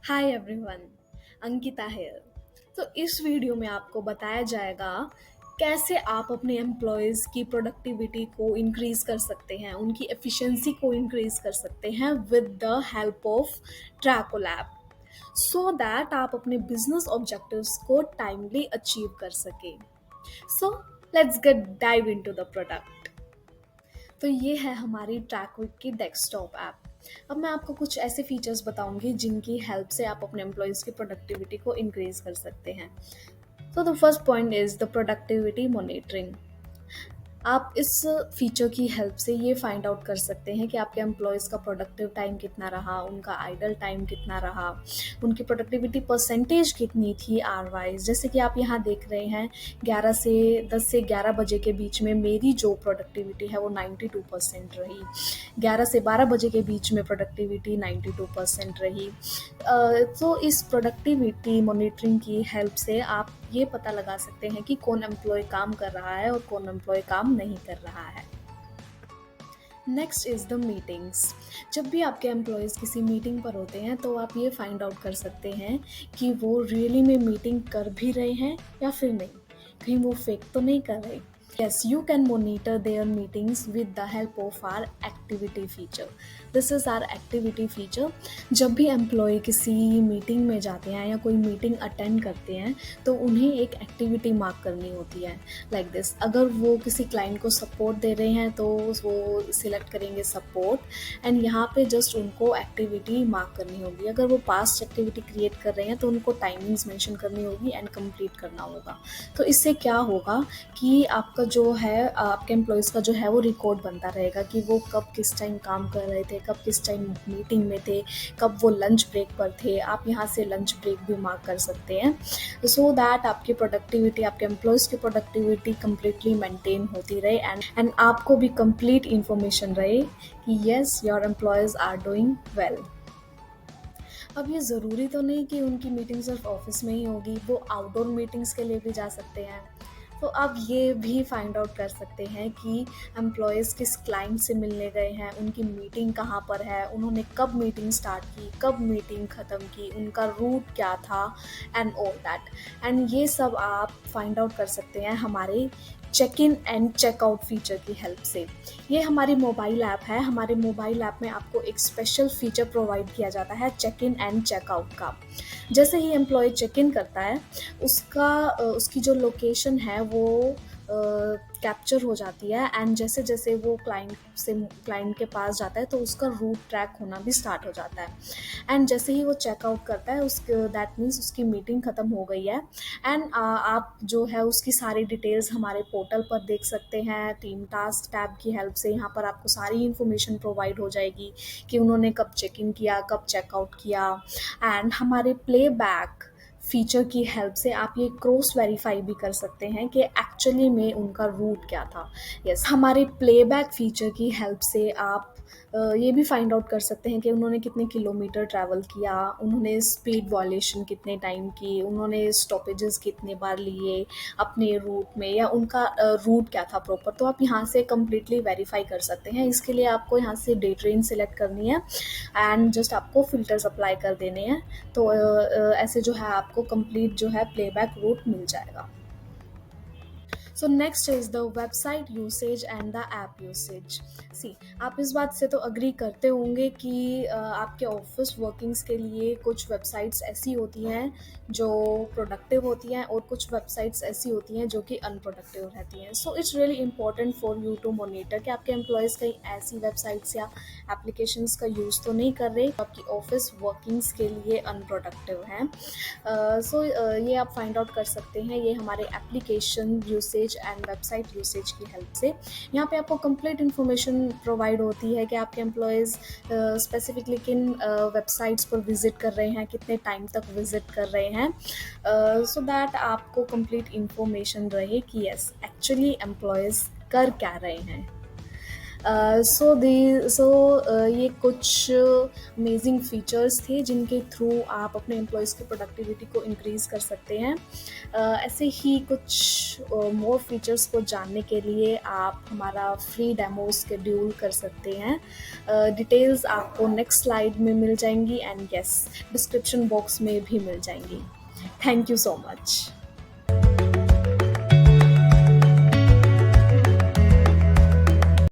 Hi everyone, Ankita hair. तो इस video में आपको बताया जाएगा कैसे आप अपने एम्प्लॉयज़ की प्रोडक्टिविटी को इंक्रीज कर सकते हैं, उनकी एफिशिएंसी को इंक्रीज कर सकते हैं with the help of Trackolab, so that आप अपने बिजनेस ऑब्जेक्टिव्स को टाइमली अचीव कर सकें। So let's get dive into the product. तो ये है हमारी ट्रैकविक की डेस्कटॉप ऐप। अब मैं आपको कुछ ऐसे फीचर्स बताऊंगी जिनकी हेल्प से आप अपने एम्प्लॉयज़ की प्रोडक्टिविटी को इंक्रीज कर सकते हैं। तो the first point is the productivity monitoring. आप इस फीचर की हेल्प से ये फाइंड आउट कर सकते हैं कि आपके एम्प्लॉयज़ का प्रोडक्टिव टाइम कितना रहा, उनका आइडल टाइम कितना रहा, उनकी प्रोडक्टिविटी परसेंटेज कितनी थी आर वाइज। जैसे कि आप यहाँ देख रहे हैं 10 से 11 बजे के बीच में मेरी जो प्रोडक्टिविटी है वो 92% रही। 11 से 12 बजे के बीच में प्रोडक्टिविटी 92% रही। तो इस प्रोडक्टिविटी मॉनिटरिंग की हेल्प से आप ये पता लगा सकते हैं कि कौन एम्प्लॉय काम कर रहा है और कौन एम्प्लॉय काम नहीं कर रहा है। Next is the meetings. जब भी आपके एम्प्लॉयज़ किसी मीटिंग पर होते हैं तो आप ये फाइंड आउट कर सकते हैं कि वो रियली में मीटिंग कर भी रहे हैं या फिर नहीं, कहीं वो फेक तो नहीं कर रहे। Yes, you can monitor their meetings with the help of our activity feature. This is our activity feature. जब भी एम्प्लॉय किसी मीटिंग में जाते हैं या कोई मीटिंग अटेंड करते हैं तो उन्हें एक एक्टिविटी मार्क करनी होती है लाइक दिस। अगर वो किसी क्लाइंट को सपोर्ट दे रहे हैं तो वो सिलेक्ट करेंगे सपोर्ट एंड यहाँ पे जस्ट उनको एक्टिविटी मार्क करनी होगी। अगर वो पास्ट एक्टिविटी क्रिएट कर रहे हैं तो उनको टाइमिंग्स मेंशन करनी होगी एंड कंप्लीट करना होगा। तो इससे क्या होगा कि आपका जो है आपके एम्प्लॉयज़ का जो है वो रिकॉर्ड बनता रहेगा कि वो कब किस टाइम काम कर रहे थे, कब किस टाइम मीटिंग में थे, कब वो लंच ब्रेक पर थे। आप यहाँ से लंच ब्रेक भी मार्क कर सकते हैं सो दैट आपकी प्रोडक्टिविटी, आपके एम्प्लॉयज़ की प्रोडक्टिविटी कंप्लीटली मेंटेन होती रहे एंड आपको भी कंप्लीट इन्फॉर्मेशन रहे कि yes your employees are doing well. अब ये ज़रूरी तो नहीं कि उनकी मीटिंग सिर्फ ऑफिस में ही होगी, वो आउटडोर मीटिंग्स के लिए भी जा सकते हैं। तो आप ये भी फाइंड आउट कर सकते हैं कि एम्प्लॉयज़ किस क्लाइंट से मिलने गए हैं, उनकी मीटिंग कहाँ पर है, उन्होंने कब मीटिंग स्टार्ट की, कब मीटिंग ख़त्म की, उनका रूट क्या था एंड ऑल दैट। एंड ये सब आप फाइंड आउट कर सकते हैं हमारे check in and checkout feature की हेल्प से। ये हमारी मोबाइल ऐप है। हमारे मोबाइल ऐप में आपको एक स्पेशल फीचर प्रोवाइड किया जाता है चेक इन एंड चेकआउट का। जैसे ही एम्प्लॉय चेक इन करता है उसकी जो लोकेशन है वो कैप्चर हो जाती है एंड जैसे जैसे वो क्लाइंट के पास जाता है तो उसका रूट ट्रैक होना भी स्टार्ट हो जाता है। एंड जैसे ही वो चेकआउट करता है दैट मीन्स उसकी मीटिंग ख़त्म हो गई है एंड आप जो है उसकी सारी डिटेल्स हमारे पोर्टल पर देख सकते हैं। टीम टास्क टैब की हेल्प से यहाँ पर आपको सारी इन्फॉर्मेशन प्रोवाइड हो जाएगी कि उन्होंने कब चेक इन किया, कब चेकआउट किया। एंड हमारे प्लेबैक फीचर की हेल्प से आप ये क्रॉस वेरीफाई भी कर सकते हैं कि एक्चुअली में उनका रूट क्या था। यस, हमारे प्लेबैक फीचर की हेल्प से आप ये भी फाइंड आउट कर सकते हैं कि उन्होंने कितने किलोमीटर ट्रैवल किया, उन्होंने स्पीड वॉल्यूशन कितने टाइम की, उन्होंने स्टॉपेजेस कितने बार लिए अपने रूट में, या उनका रूट क्या था प्रॉपर। तो आप यहाँ से कम्प्लीटली वेरीफाई कर सकते हैं। इसके लिए आपको यहाँ से डे ट्रेन सिलेक्ट करनी है एंड जस्ट आपको फ़िल्टर्स अप्लाई कर देने हैं। तो ऐसे जो है आपको कंप्लीट जो है प्लेबैक रूट मिल जाएगा। So next is the website usage and the app usage. See, आप इस बात से तो अग्री करते होंगे कि आपके ऑफिस वर्किंग्स के लिए कुछ वेबसाइट्स ऐसी होती हैं जो प्रोडक्टिव होती हैं और कुछ वेबसाइट्स ऐसी होती हैं जो कि अनप्रोडक्टिव रहती हैं। So it's really important for you to monitor कि आपके एम्प्लॉयज़ कहीं ऐसी वेबसाइट्स या एप्लीकेशंस का यूज़ तो नहीं कर रहे आपकी ऑफिस वर्किंग्स के लिए अनप्रोडक्टिव हैं। सो ये आप फाइंड आउट कर सकते हैं ये हमारे application usage and website usage की हेल्प से। यहाँ पे आपको कंप्लीट इन्फॉर्मेशन प्रोवाइड होती है कि आपके एम्प्लॉयज़ स्पेसिफिकली किन वेबसाइट्स पर विजिट कर रहे हैं, कितने टाइम तक विजिट कर रहे हैं, सो दैट आपको कंप्लीट इन्फॉर्मेशन रहे कि यस एक्चुअली एम्प्लॉयज़ कर क्या रहे हैं। ये कुछ अमेजिंग फीचर्स थे जिनके थ्रू आप अपने एम्प्लॉयज़ की प्रोडक्टिविटी को इंक्रीज़ कर सकते हैं। ऐसे ही कुछ मोर फीचर्स को जानने के लिए आप हमारा फ्री डेमो शेड्यूल कर सकते हैं। डिटेल्स आपको नेक्स्ट स्लाइड में मिल जाएंगी एंड यस डिस्क्रिप्शन बॉक्स में भी मिल जाएंगी। Thank you so much.